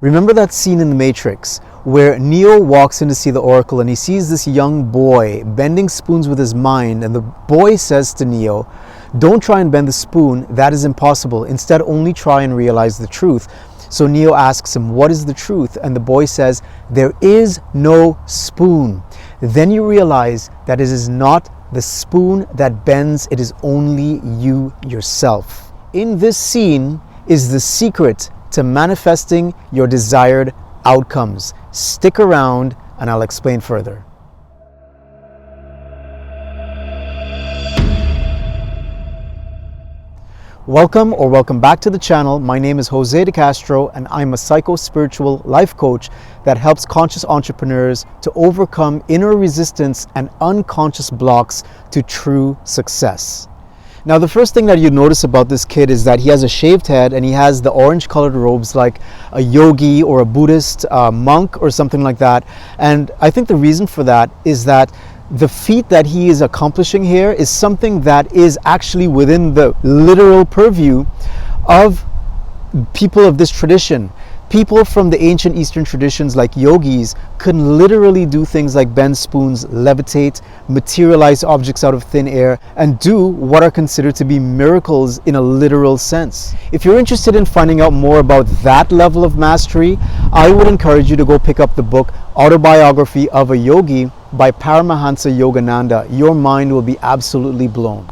Remember that scene in The Matrix where Neo walks in to see the Oracle and he sees this young boy bending spoons with his mind, and the boy says to Neo, "Don't try and bend the spoon, that is impossible. Instead, only try and realize the truth." So Neo asks him, "What is the truth?" And the boy says, "There is no spoon." Then you realize that it is not the spoon that bends, it is only you yourself. In this scene is the secret to manifesting your desired outcomes. Stick around and I'll explain further. Welcome back to the channel. My name is Jose De Castro and I'm a psycho-spiritual life coach that helps conscious entrepreneurs to overcome inner resistance and unconscious blocks to true success. Now, the first thing that you notice about this kid is that he has a shaved head and he has the orange colored robes like a yogi or a Buddhist monk or something like that. And I think the reason for that is that the feat that he is accomplishing here is something that is actually within the literal purview of people of this tradition. People from the ancient Eastern traditions like yogis could literally do things like bend spoons, levitate, materialize objects out of thin air, and do what are considered to be miracles in a literal sense. If you're interested in finding out more about that level of mastery, I would encourage you to go pick up the book Autobiography of a Yogi by Paramahansa Yogananda. Your mind will be absolutely blown.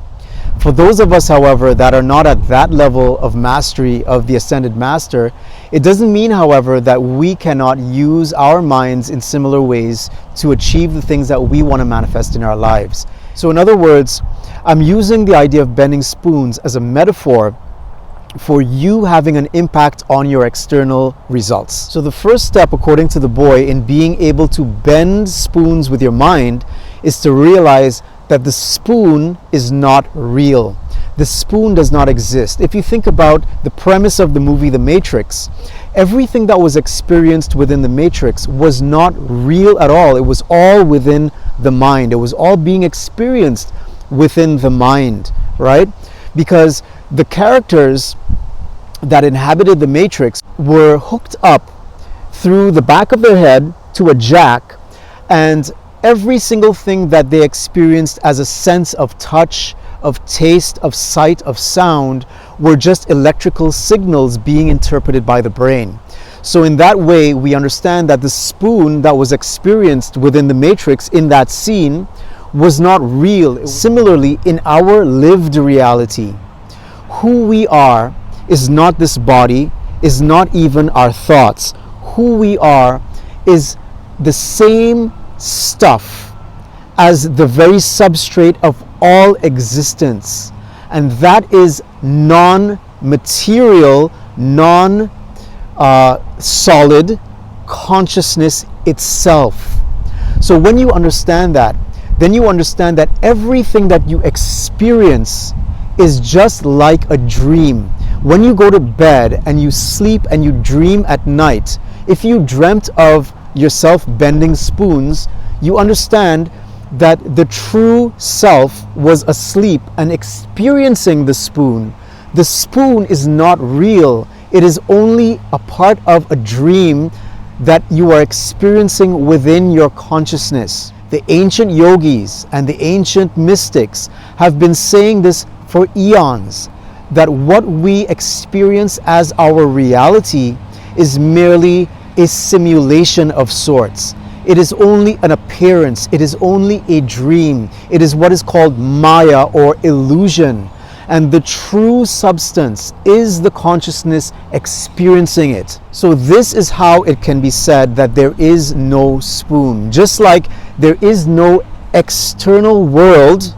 For those of us, however, that are not at that level of mastery of the Ascended Master, it doesn't mean, however, that we cannot use our minds in similar ways to achieve the things that we want to manifest in our lives. So in other words, I'm using the idea of bending spoons as a metaphor for you having an impact on your external results. So the first step, according to the boy, in being able to bend spoons with your mind is to realize that the spoon is not real. The spoon does not exist. If you think about the premise of the movie The Matrix, everything that was experienced within the Matrix was not real at all. It was all within the mind. It was all being experienced within the mind, right? Because the characters that inhabited the Matrix were hooked up through the back of their head to a jack, and every single thing that they experienced as a sense of touch, of taste, of sight, of sound were just electrical signals being interpreted by the brain. So in that way, we understand that the spoon that was experienced within the Matrix in that scene was not real. Similarly, in our lived reality, who we are is not this body, is not even our thoughts. Who we are is the same stuff as the very substrate of all existence, and that is non-material, non-solid consciousness itself. So when you understand that, then you understand that everything that you experience is just like a dream. When you go to bed and you sleep and you dream at night, if you dreamt of yourself bending spoons, you understand that the true self was asleep and experiencing the spoon. The spoon is not real. It is only a part of a dream that you are experiencing within your consciousness. The ancient yogis and the ancient mystics have been saying this for eons, that what we experience as our reality is merely a simulation of sorts. It is only an appearance. It is only a dream. It is what is called Maya or illusion. And the true substance is the consciousness experiencing it. So this is how it can be said that there is no spoon. Just like there is no external world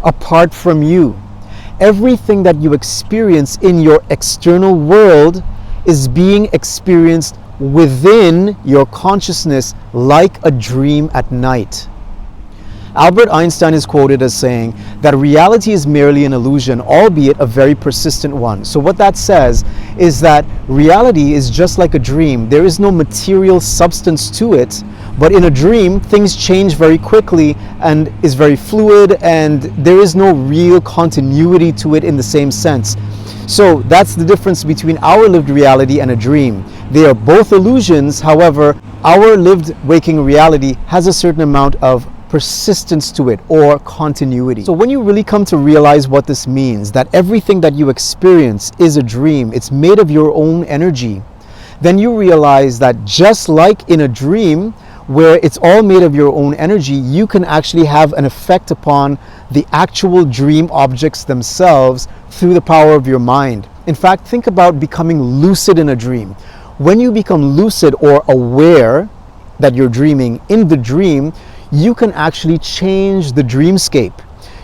apart from you. Everything that you experience in your external world is being experienced within your consciousness like a dream at night. Albert Einstein is quoted as saying that reality is merely an illusion, albeit a very persistent one. So what that says is that reality is just like a dream. There is no material substance to it, but in a dream, things change very quickly and is very fluid, and there is no real continuity to it in the same sense. So that's the difference between our lived reality and a dream. They are both illusions. However, our lived waking reality has a certain amount of persistence to it, or continuity. So when you really come to realize what this means, that everything that you experience is a dream, it's made of your own energy, then you realize that just like in a dream where it's all made of your own energy, you can actually have an effect upon the actual dream objects themselves through the power of your mind. In fact, think about becoming lucid in a dream. When you become lucid or aware that you're dreaming, in the dream, you can actually change the dreamscape.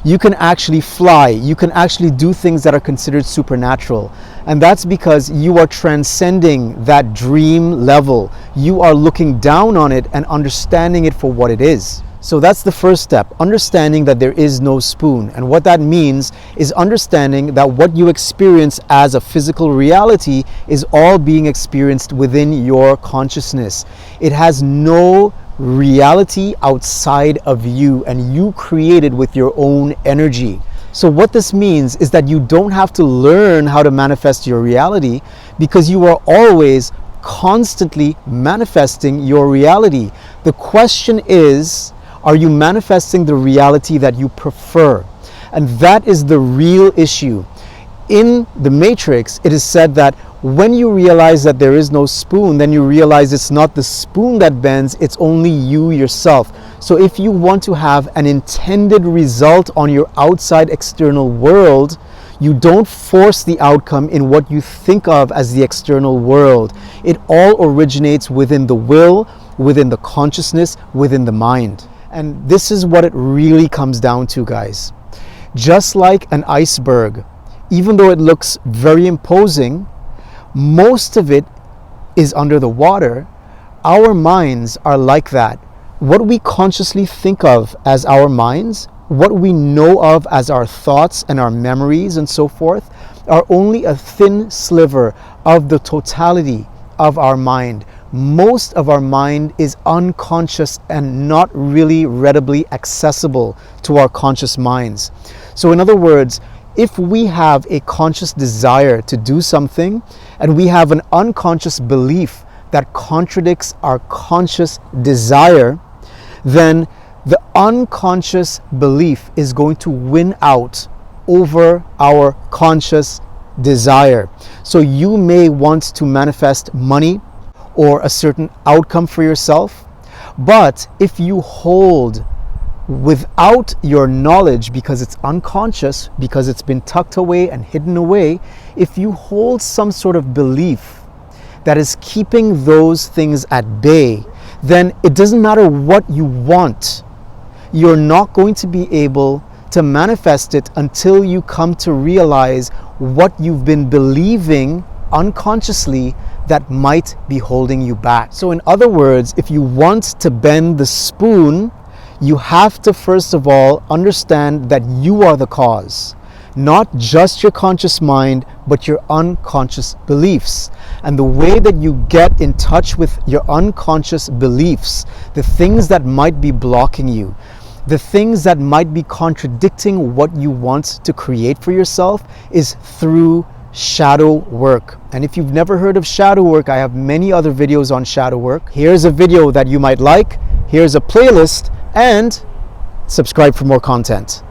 You can actually fly. You can actually do things that are considered supernatural. And that's because you are transcending that dream level. You are looking down on it and understanding it for what it is. So that's the first step, understanding that there is no spoon. And what that means is understanding that what you experience as a physical reality is all being experienced within your consciousness. It has no reality outside of you, and you create it with your own energy. So what this means is that you don't have to learn how to manifest your reality, because you are always constantly manifesting your reality. The question is, are you manifesting the reality that you prefer? And that is the real issue. In the Matrix, it is said that when you realize that there is no spoon, then you realize it's not the spoon that bends, it's only you yourself. So if you want to have an intended result on your outside external world, you don't force the outcome in what you think of as the external world. It all originates within the will, within the consciousness, within the mind. And this is what it really comes down to, guys. Just like an iceberg, even though it looks very imposing, most of it is under the water. Our minds are like that. What we consciously think of as our minds, what we know of as our thoughts and our memories and so forth, are only a thin sliver of the totality of our mind. Most of our mind is unconscious and not really readily accessible to our conscious minds. So in other words, if we have a conscious desire to do something and we have an unconscious belief that contradicts our conscious desire, then the unconscious belief is going to win out over our conscious desire. So you may want to manifest money or a certain outcome for yourself, but if you hold without your knowledge, because it's unconscious, because it's been tucked away and hidden away, if you hold some sort of belief that is keeping those things at bay, then it doesn't matter what you want, you're not going to be able to manifest it until you come to realize what you've been believing unconsciously that might be holding you back. So in other words, if you want to bend the spoon, you have to first of all understand that you are the cause. Not just your conscious mind, but your unconscious beliefs. And the way that you get in touch with your unconscious beliefs, the things that might be blocking you, the things that might be contradicting what you want to create for yourself, is through shadow work. And if you've never heard of shadow work, I have many other videos on shadow work. Here's a video that you might like. Here's a playlist, and subscribe for more content.